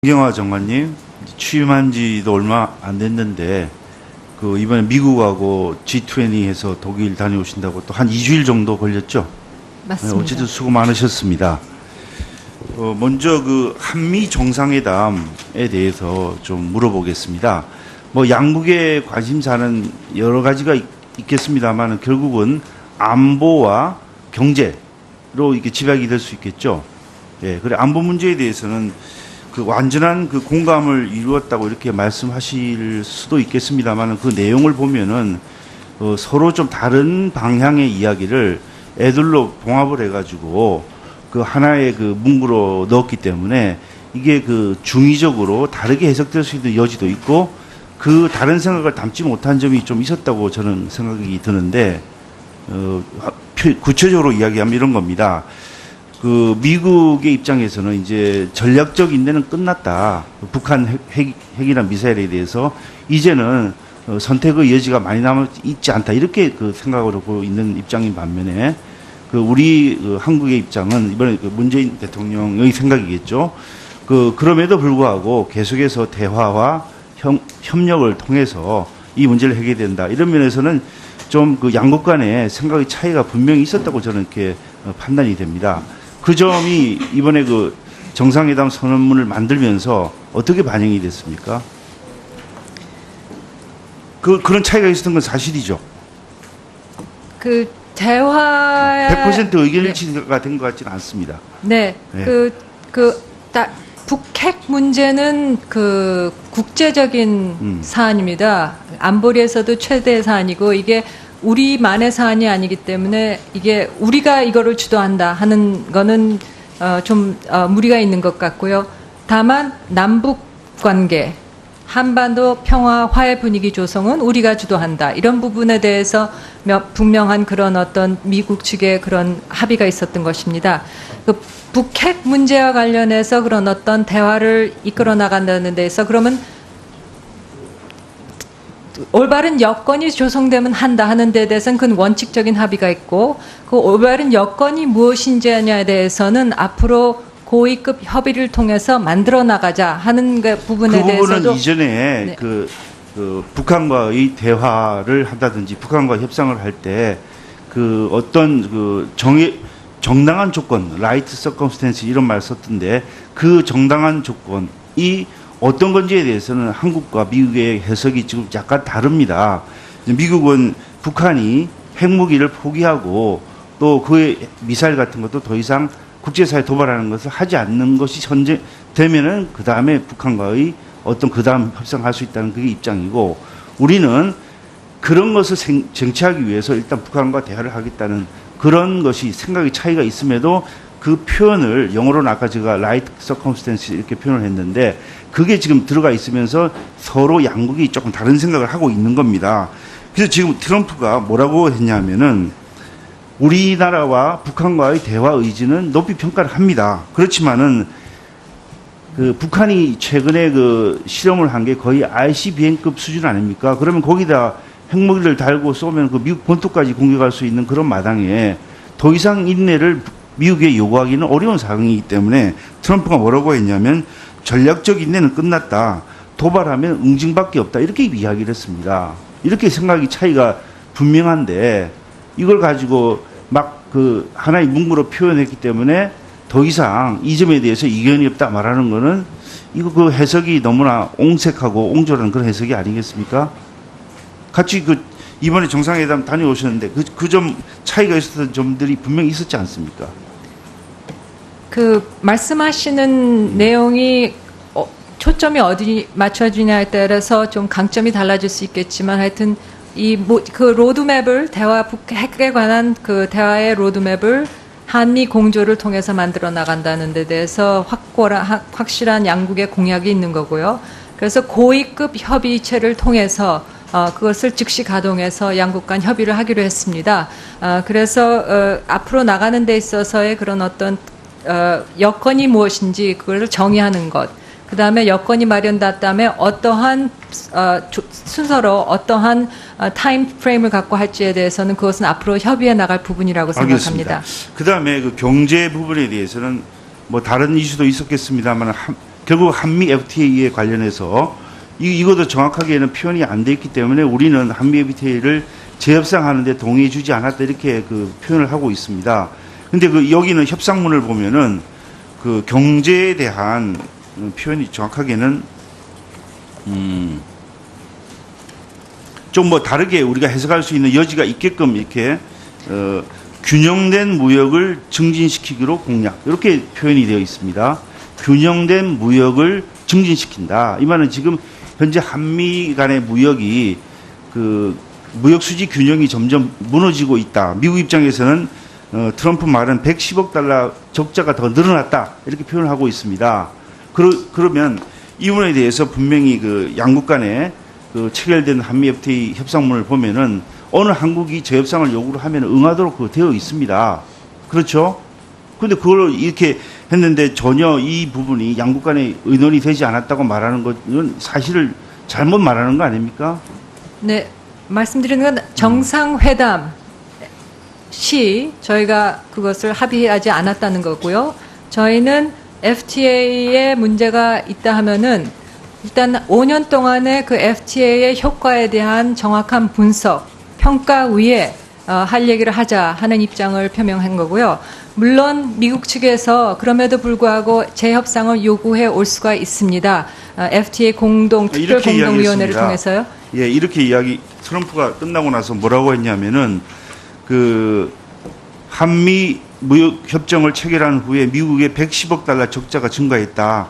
김경화 장관님 취임한 지도 얼마 안 됐는데 이번에 미국하고 G20에서 독일 다녀오신다고 또 한 2주일 정도 걸렸죠? 맞습니다. 어쨌든 수고 많으셨습니다. 먼저 한미 정상회담에 대해서 좀 물어보겠습니다. 양국의 관심사는 여러 가지가 있겠습니다만 결국은 안보와 경제로 이렇게 집약이 될 수 있겠죠. 예, 그래 안보 문제에 대해서는 완전한 공감을 이루었다고 이렇게 말씀하실 수도 있겠습니다만 그 내용을 보면은 서로 좀 다른 방향의 이야기를 애들로 봉합을 해가지고 하나의 문구로 넣었기 때문에 이게 중의적으로 다르게 해석될 수 있는 여지도 있고 다른 생각을 담지 못한 점이 좀 있었다고 저는 생각이 드는데 구체적으로 이야기하면 이런 겁니다. 미국의 입장에서는 이제 전략적 인내는 끝났다. 북한 핵이나 미사일에 대해서 이제는 선택의 여지가 많이 남아 있지 않다. 이렇게 생각을 하고 있는 입장인 반면에 우리 한국의 입장은 이번에 문재인 대통령의 생각이겠죠. 그럼에도 불구하고 계속해서 대화와 협력을 통해서 이 문제를 해결된다. 이런 면에서는 좀 양국 간의 생각의 차이가 분명히 있었다고 저는 이렇게 판단이 됩니다. 그 점이 이번에 정상회담 선언문을 만들면서 어떻게 반영이 됐습니까? 그런 차이가 있었던 건 사실이죠. 대화 100% 의견 일치가 된 것 같지는 않습니다. 네. 네. 북핵 문제는 국제적인 사안입니다. 안보리에서도 최대 사안이고 이게 우리만의 사안이 아니기 때문에 이게 우리가 이거를 주도한다 하는 거는 좀 무리가 있는 것 같고요. 다만 남북 관계, 한반도 평화 화해 분위기 조성은 우리가 주도한다. 이런 부분에 대해서 분명한 그런 어떤 미국 측의 그런 합의가 있었던 것입니다. 북핵 문제와 관련해서 그런 어떤 대화를 이끌어 나간다는 데서 그러면 올바른 여건이 조성되면 한다 하는 데 대해서는 그건 원칙적인 합의가 있고 올바른 여건이 무엇인지에 대해서는 앞으로 고위급 협의를 통해서 만들어 나가자 하는 부분에 대해서도 그 부분은 이전에 네. 북한과의 대화를 한다든지 북한과 협상을 할 때 어떤 정당한 조건, right circumstance 이런 말 썼던데 그 정당한 조건이 어떤 건지에 대해서는 한국과 미국의 해석이 지금 약간 다릅니다. 미국은 북한이 핵무기를 포기하고 또 그 미사일 같은 것도 더 이상 국제사회에 도발하는 것을 하지 않는 것이 되면은 그 다음에 북한과의 어떤 그 다음 협상할 수 있다는 그게 입장이고 우리는 그런 것을 쟁취하기 위해서 일단 북한과 대화를 하겠다는 그런 것이 생각의 차이가 있음에도 그 표현을 영어로는 아까 제가 right circumstance 이렇게 표현을 했는데 그게 지금 들어가 있으면서 서로 양국이 조금 다른 생각을 하고 있는 겁니다. 그래서 지금 트럼프가 뭐라고 했냐면은 우리나라와 북한과의 대화 의지는 높이 평가를 합니다. 그렇지만은 북한이 최근에 실험을 한 게 거의 ICBM급 수준 아닙니까? 그러면 거기다 핵무기를 달고 쏘면 미국 본토까지 공격할 수 있는 그런 마당에 더 이상 인내를 미국에 요구하기는 어려운 상황이기 때문에 트럼프가 뭐라고 했냐면 전략적 인내는 끝났다. 도발하면 응징밖에 없다. 이렇게 이야기를 했습니다. 이렇게 생각이 차이가 분명한데 이걸 가지고 하나의 문구로 표현했기 때문에 더 이상 이 점에 대해서 이견이 없다 말하는 거는 이거 해석이 너무나 옹색하고 옹졸한 그런 해석이 아니겠습니까? 같이 이번에 정상회담 다녀오셨는데 그 점 차이가 있었던 점들이 분명히 있었지 않습니까? 말씀하시는 내용이 초점이 어디 맞춰지냐에 따라서 좀 강점이 달라질 수 있겠지만 하여튼 로드맵을 북핵에 관한 대화의 로드맵을 한미 공조를 통해서 만들어 나간다는 데 대해서 확실한 양국의 공약이 있는 거고요. 그래서 고위급 협의체를 통해서 그것을 즉시 가동해서 양국 간 협의를 하기로 했습니다. 그래서 앞으로 나가는 데 있어서의 그런 어떤 여건이 무엇인지 그걸 정의하는 것. 그 다음에 여건이 마련됐다면 어떠한 순서로 어떠한 타임 프레임을 갖고 할지에 대해서는 그것은 앞으로 협의해 나갈 부분이라고 생각합니다. 그 다음에 경제 부분에 대해서는 다른 이슈도 있었겠습니다만 결국 한미 FTA에 관련해서 이것도 정확하게는 표현이 안 돼 있기 때문에 우리는 한미 FTA를 재협상하는데 동의해 주지 않았다 이렇게 그 표현을 하고 있습니다. 근데 그 여기는 협상문을 보면은 그 경제에 대한 표현이 정확하게는 좀 뭐 다르게 우리가 해석할 수 있는 여지가 있게끔 이렇게 균형된 무역을 증진시키기로 공약 이렇게 표현이 되어 있습니다. 균형된 무역을 증진시킨다. 이 말은 지금 현재 한미 간의 무역이 그 무역 수지 균형이 점점 무너지고 있다. 미국 입장에서는 트럼프 말은 110억 달러 적자가 더 늘어났다 이렇게 표현을 하고 있습니다. 그러면 이 부분에 대해서 분명히 그 양국 간에 그 체결된 한미 FTA 협상문을 보면은 어느 한국이 재협상을 요구를 하면 응하도록 그 되어 있습니다. 그렇죠? 그런데 그걸 이렇게 했는데 전혀 이 부분이 양국 간에 의논이 되지 않았다고 말하는 것은 사실을 잘못 말하는 거 아닙니까? 네, 말씀드리는 건 정상회담 시 저희가 그것을 합의하지 않았다는 거고요. 저희는 FTA에 문제가 있다 하면은 일단 5년 동안의 그 FTA의 효과에 대한 정확한 분석, 평가 위에 할 얘기를 하자 하는 입장을 표명한 거고요. 물론 미국 측에서 그럼에도 불구하고 재협상을 요구해 올 수가 있습니다. FTA 특별 공동위원회를 통해서요. 예, 이렇게 트럼프가 끝나고 나서 뭐라고 했냐면은 그 한미 무역 협정을 체결한 후에 미국의 110억 달러 적자가 증가했다.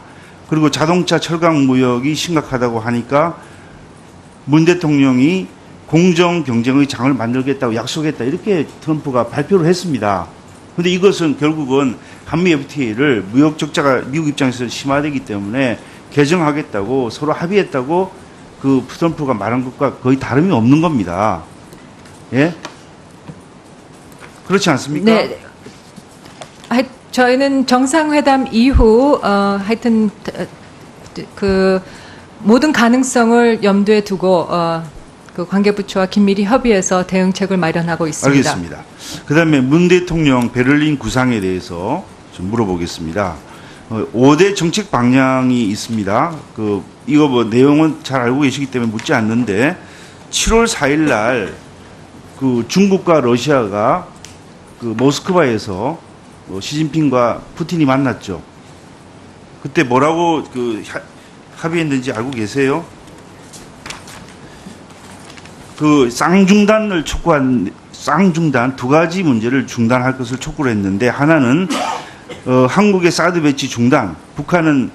그리고 자동차 철강 무역이 심각하다고 하니까 문 대통령이 공정 경쟁의 장을 만들겠다고 약속했다. 이렇게 트럼프가 발표를 했습니다. 그런데 이것은 결국은 한미 FTA를 무역 적자가 미국 입장에서 심화되기 때문에 개정하겠다고 서로 합의했다고 그 트럼프가 말한 것과 거의 다름이 없는 겁니다. 예? 그렇지 않습니까? 네. 저희는 정상회담 이후 하여튼 그 모든 가능성을 염두에 두고 그 관계부처와 긴밀히 협의해서 대응책을 마련하고 있습니다. 알겠습니다. 그다음에 문 대통령 베를린 구상에 대해서 좀 물어보겠습니다. 5대 정책 방향이 있습니다. 이거 뭐 내용은 잘 알고 계시기 때문에 묻지 않는데 7월 4일 날 그 중국과 러시아가 그 모스크바에서 시진핑과 푸틴이 만났죠. 그때 뭐라고 합의했는지 알고 계세요? 그 쌍중단을 촉구한 쌍중단 두 가지 문제를 중단할 것을 촉구를 했는데 하나는 한국의 사드 배치 중단, 북한은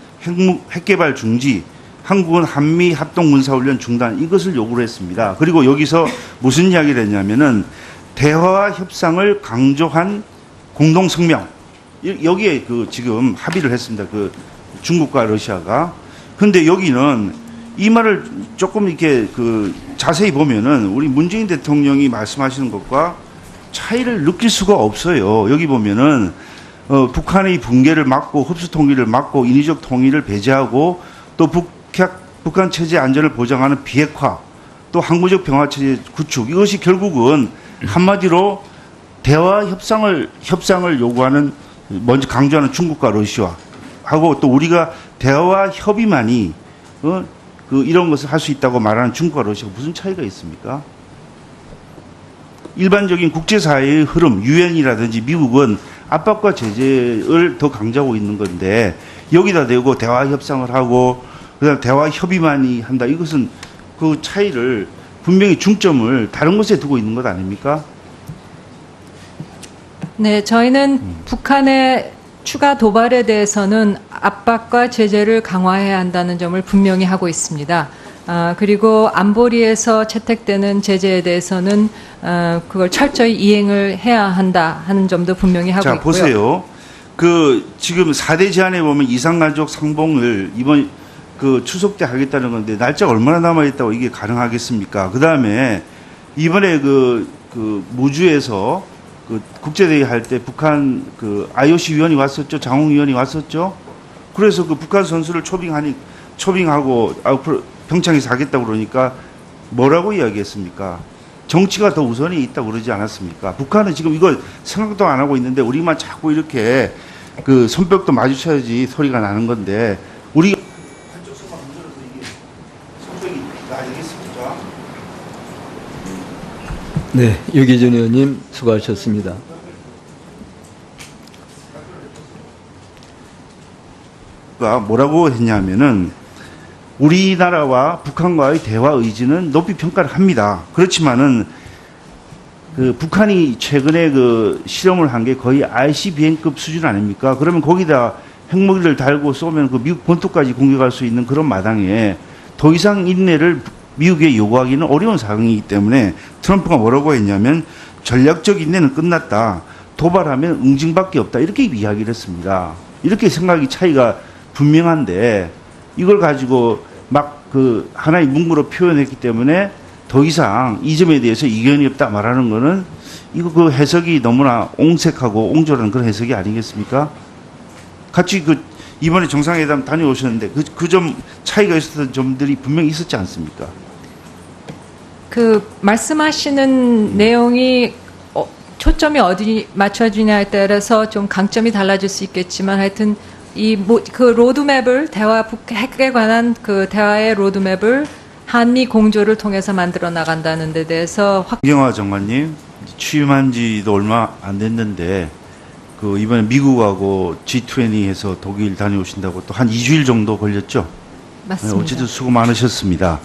핵개발 중지, 한국은 한미 합동군사훈련 중단 이것을 요구를 했습니다. 그리고 여기서 무슨 이야기를 했냐면은 대화와 협상을 강조한 공동성명 여기에 지금 합의를 했습니다. 중국과 러시아가. 근데 여기는 이 말을 조금 이렇게 자세히 보면은 우리 문재인 대통령이 말씀하시는 것과 차이를 느낄 수가 없어요. 여기 보면은 북한의 붕괴를 막고 흡수 통일을 막고 인위적 통일을 배제하고 또 북한 체제 안전을 보장하는 비핵화 또 항구적 평화 체제 구축 이것이 결국은 한마디로 대화 협상을 요구하는 먼저 강조하는 중국과 러시아하고 또 우리가 대화와 협의만이 이런 것을 할 수 있다고 말하는 중국과 러시아가 무슨 차이가 있습니까? 일반적인 국제사회의 흐름, 유엔이라든지 미국은 압박과 제재를 더 강조하고 있는 건데 여기다 대고 대화 협상을 하고 그다음 대화 협의만이 한다. 이것은 그 차이를 분명히 중점을 다른 곳에 두고 있는 것 아닙니까? 네, 저희는 북한의 추가 도발에 대해서는 압박과 제재를 강화해야 한다는 점을 분명히 하고 있습니다. 그리고 안보리에서 채택되는 제재에 대해서는 그걸 철저히 이행을 해야 한다 하는 점도 분명히 하고 있고요. 자, 보세요. 지금 4대 제안에 보면 이산가족 상봉을 이번 추석 때 하겠다는 건데 날짜가 얼마나 남아있다고 이게 가능하겠습니까? 그 다음에 이번에 무주에서 국제대회 할 때 북한 IOC 위원이 왔었죠. 장홍 위원이 왔었죠. 그래서 북한 선수를 초빙하고 평창에서 하겠다고 그러니까 뭐라고 이야기했습니까? 정치가 더 우선이 있다고 그러지 않았습니까? 북한은 지금 이걸 생각도 안 하고 있는데 우리만 자꾸 이렇게 손뼉도 마주쳐야지 소리가 나는 건데 우리 한쪽 손만 흔들어서 이게 성격이 나아지겠습니까? 네, 유기준 의원님 수고하셨습니다. 뭐라고 했냐면은 우리나라와 북한과의 대화 의지는 높이 평가를 합니다. 그렇지만은 그 북한이 최근에 그 실험을 한 게 거의 ICBM급 수준 아닙니까? 그러면 거기다 핵무기를 달고 쏘면 그 미국 본토까지 공격할 수 있는 그런 마당에 더 이상 인내를 미국에 요구하기는 어려운 상황이기 때문에 트럼프가 뭐라고 했냐면 전략적 인내는 끝났다. 도발하면 응징밖에 없다. 이렇게 이야기를 했습니다. 이렇게 생각이 차이가 분명한데 이걸 가지고 막 그 하나의 문구로 표현했기 때문에 더 이상 이 점에 대해서 이견이 없다 말하는 거는 이거 그 해석이 너무나 옹색하고 옹졸한 그런 해석이 아니겠습니까? 같이 그 이번에 정상회담 다녀오셨는데 그 점 차이가 있었던 점들이 분명히 있었지 않습니까? 그 말씀하시는 내용이 초점이 어디 맞춰지냐에 따라서 좀 강점이 달라질 수 있겠지만 하여튼 그 로드맵을 대화 핵에 관한 그 대화의 로드맵을 한미 공조를 통해서 만들어 나간다는 데 대해서 김경화 장관님 취임한 지도 얼마 안 됐는데 그 이번에 미국하고 G20에서 독일 다녀오신다고 또 한 2주일 정도 걸렸죠? 맞습니다. 네, 어쨌든 수고 많으셨습니다.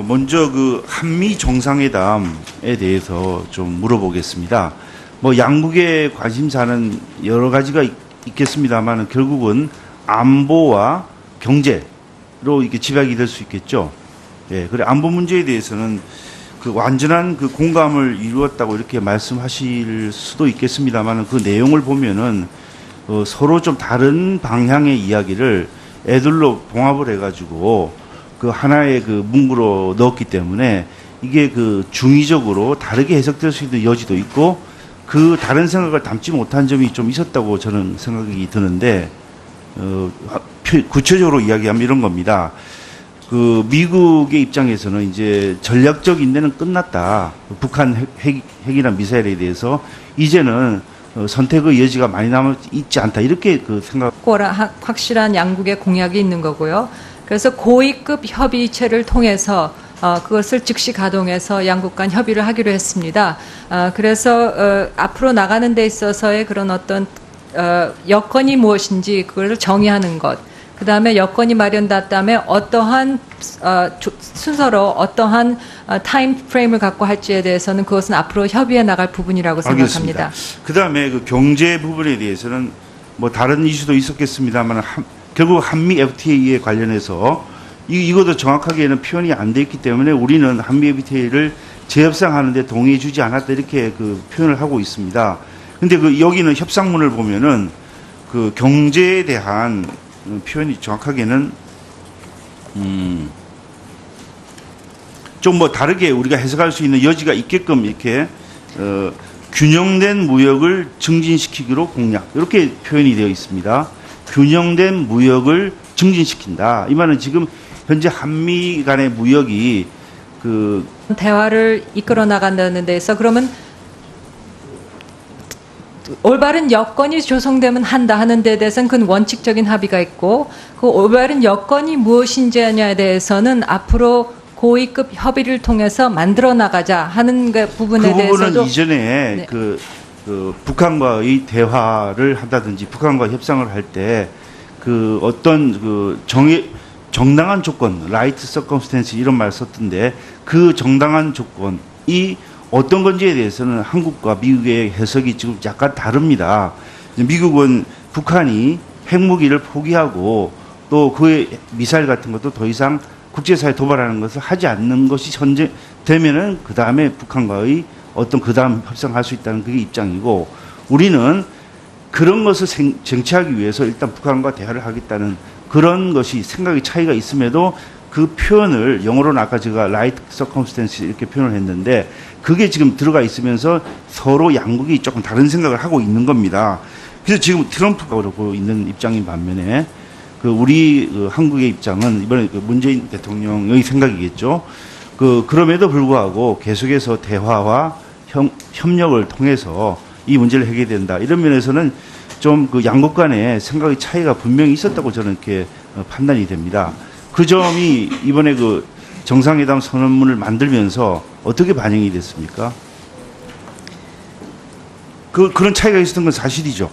먼저 그 한미 정상회담에 대해서 좀 물어보겠습니다. 뭐 양국의 관심사는 여러 가지가 있겠습니다만 결국은 안보와 경제로 이렇게 집약이 될 수 있겠죠. 예, 그래 안보 문제에 대해서는 그 완전한 그 공감을 이루었다고 이렇게 말씀하실 수도 있겠습니다만 그 내용을 보면은 서로 좀 다른 방향의 이야기를 애들로 봉합을 해가지고 그 하나의 그 문구로 넣었기 때문에 이게 그 중의적으로 다르게 해석될 수 있는 여지도 있고 그 다른 생각을 담지 못한 점이 좀 있었다고 저는 생각이 드는데 구체적으로 이야기하면 이런 겁니다. 그 미국의 입장에서는 이제 전략적 인내는 끝났다. 북한 핵이나 미사일에 대해서 이제는 선택의 여지가 많이 남아 있지 않다. 이렇게 그 생각. 확실한 양국의 공약이 있는 거고요. 그래서 고위급 협의체를 통해서 그것을 즉시 가동해서 양국 간 협의를 하기로 했습니다. 그래서 앞으로 나가는 데 있어서의 그런 어떤 여건이 무엇인지 그걸 정의하는 것. 그 다음에 여건이 마련됐다음에 어떠한 순서로 어떠한 타임 프레임을 갖고 할지에 대해서는 그것은 앞으로 협의해 나갈 부분이라고 생각합니다. 그 다음에 그 경제 부분에 대해서는 뭐 다른 이슈도 있었겠습니다만 결국 한미 FTA에 관련해서 이것도 정확하게는 표현이 안 돼 있기 때문에 우리는 한미 FTA를 재협상하는데 동의해 주지 않았다 이렇게 그 표현을 하고 있습니다. 근데 그 여기는 협상문을 보면은 그 경제에 대한 표현이 정확하게는 좀 뭐 다르게 우리가 해석할 수 있는 여지가 있게끔 이렇게 균형된 무역을 증진시키기로 공약 이렇게 표현이 되어 있습니다. 균형된 무역을 증진시킨다. 이 말은 지금 현재 한미 간의 무역이 그 대화를 이끌어 나간다는 데서 그러면 올바른 여건이 조성되면 한다 하는 데 대해서는 그건 원칙적인 합의가 있고 그 올바른 여건이 무엇인지에 대해서는 앞으로 고위급 협의를 통해서 만들어 나가자 하는 그 부분에 부분은 대해서도 이전에 네. 그 북한과의 대화를 한다든지 북한과 협상을 할 때 그 어떤 그 정당한 조건, 라이트 서컴스텐스 이런 말 썼던데 그 정당한 조건이 어떤 건지에 대해서는 한국과 미국의 해석이 지금 약간 다릅니다. 미국은 북한이 핵무기를 포기하고 또 그의 미사일 같은 것도 더 이상 국제사회에 도발하는 것을 하지 않는 것이 현재 되면은 그 다음에 북한과의 어떤 그 다음 협상할 수 있다는 그게 입장이고 우리는 그런 것을 쟁취하기 위해서 일단 북한과 대화를 하겠다는 그런 것이 생각의 차이가 있음에도 그 표현을 영어로는 아까 제가 라이트 서컴스텐스 이렇게 표현을 했는데 그게 지금 들어가 있으면서 서로 양국이 조금 다른 생각을 하고 있는 겁니다. 그래서 지금 트럼프가 그러고 있는 입장인 반면에 그 우리 그 한국의 입장은 이번에 그 문재인 대통령의 생각이겠죠. 그럼에도 불구하고 계속해서 대화와 협력을 통해서 이 문제를 해결해야 된다. 이런 면에서는 좀 그 양국 간의 생각의 차이가 분명히 있었다고 저는 이렇게 판단이 됩니다. 그 점이 이번에 그 정상회담 선언문을 만들면서 어떻게 반영이 됐습니까? 그런 차이가 있었던 건 사실이죠.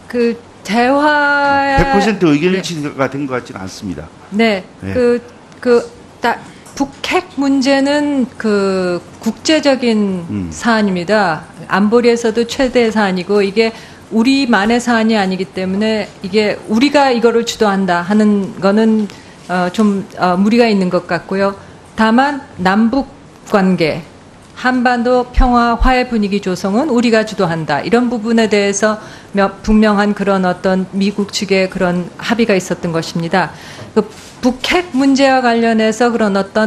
그 대화 100% 의견 일치가 된 것 같지는 않습니다. 네, 네. 북핵 문제는 그 국제적인 사안입니다. 안보리에서도 최대 사안이고 이게 우리만의 사안이 아니기 때문에 이게 우리가 이거를 주도한다 하는 거는 무리가 있는 것 같고요. 다만 남북 관계, 한반도 평화 화해 분위기 조성은 우리가 주도한다. 이런 부분에 대해서 분명한 그런 어떤 미국 측의 그런 합의가 있었던 것입니다. 그 북핵 문제와 관련해서 그런 어떤